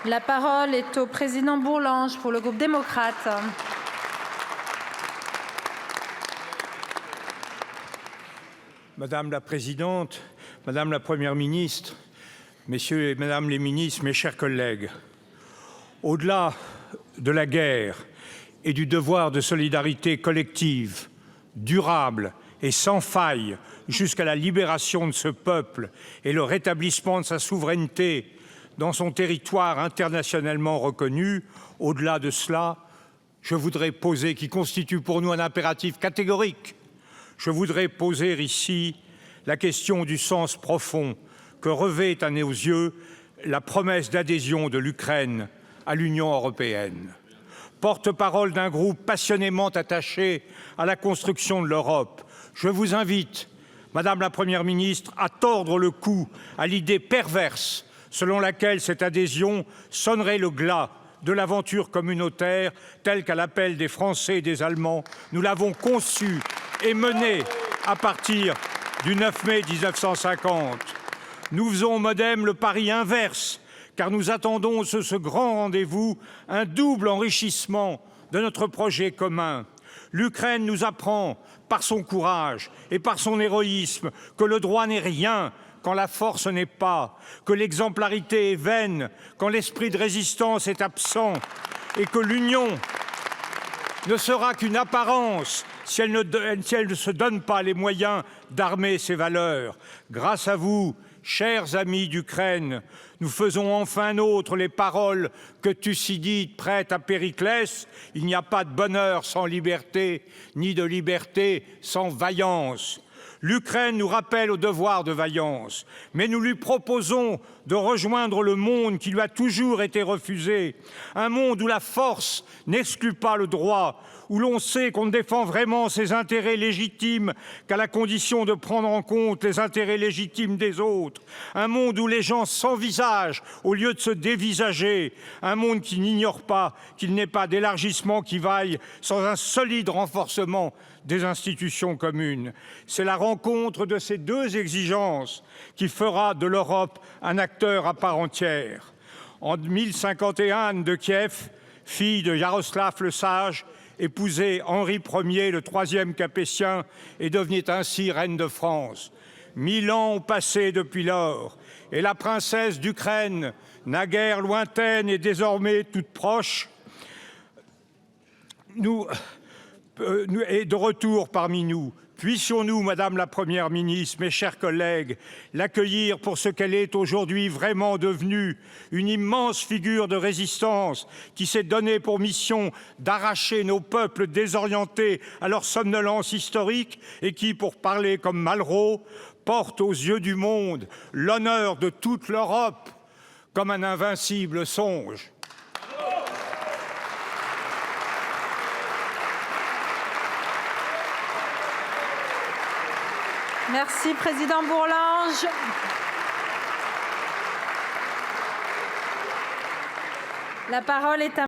La parole est au président Bourlanges pour le groupe démocrate. Madame la Présidente, Madame la Première ministre, Messieurs et Madame les ministres, mes chers collègues, au-delà de la guerre et du devoir de solidarité collective, durable et sans faille jusqu'à la libération de ce peuple et le rétablissement de sa souveraineté dans son territoire internationalement reconnu, au-delà de cela, je voudrais poser, qui constitue pour nous un impératif catégorique, je voudrais poser ici la question du sens profond que revêt à nos yeux la promesse d'adhésion de l'Ukraine à l'Union européenne. Porte-parole d'un groupe passionnément attaché à la construction de l'Europe, je vous invite, Madame la Première ministre, à tordre le cou à l'idée perverse selon laquelle cette adhésion sonnerait le glas de l'aventure communautaire telle qu'à l'appel des Français et des Allemands, nous l'avons conçue et menée à partir du 9 mai 1950. Nous faisons au MoDem le pari inverse, car nous attendons sur ce grand rendez-vous un double enrichissement de notre projet commun. L'Ukraine nous apprend, par son courage et par son héroïsme, que le droit n'est rien quand la force n'est pas, que l'exemplarité est vaine quand l'esprit de résistance est absent et que l'union ne sera qu'une apparence si elle ne se donne pas les moyens d'armer ses valeurs. Grâce à vous, chers amis d'Ukraine, nous faisons enfin nôtres les paroles que Thucydide prête à Périclès. Il n'y a pas de bonheur sans liberté, ni de liberté sans vaillance. L'Ukraine nous rappelle au devoir de vaillance, mais nous lui proposons de rejoindre le monde qui lui a toujours été refusé, un monde où la force n'exclut pas le droit, où l'on sait qu'on ne défend vraiment ses intérêts légitimes qu'à la condition de prendre en compte les intérêts légitimes des autres, un monde où les gens s'envisagent au lieu de se dévisager, un monde qui n'ignore pas qu'il n'est pas d'élargissement qui vaille sans un solide renforcement des institutions communes. C'est la rencontre de ces deux exigences qui fera de l'Europe un acteur à part entière. En 1051, Anne de Kiev, fille de Yaroslav le Sage, épousait Henri Ier, le troisième Capétien, et devenait ainsi reine de France. 1000 ans ont passé depuis lors, et la princesse d'Ukraine, naguère lointaine et désormais toute proche, est de retour parmi nous. Puissions-nous, Madame la Première ministre, mes chers collègues, l'accueillir pour ce qu'elle est aujourd'hui vraiment devenue, une immense figure de résistance qui s'est donnée pour mission d'arracher nos peuples désorientés à leur somnolence historique et qui, pour parler comme Malraux, porte aux yeux du monde l'honneur de toute l'Europe comme un invincible songe. Merci, président Bourlanges. La parole est à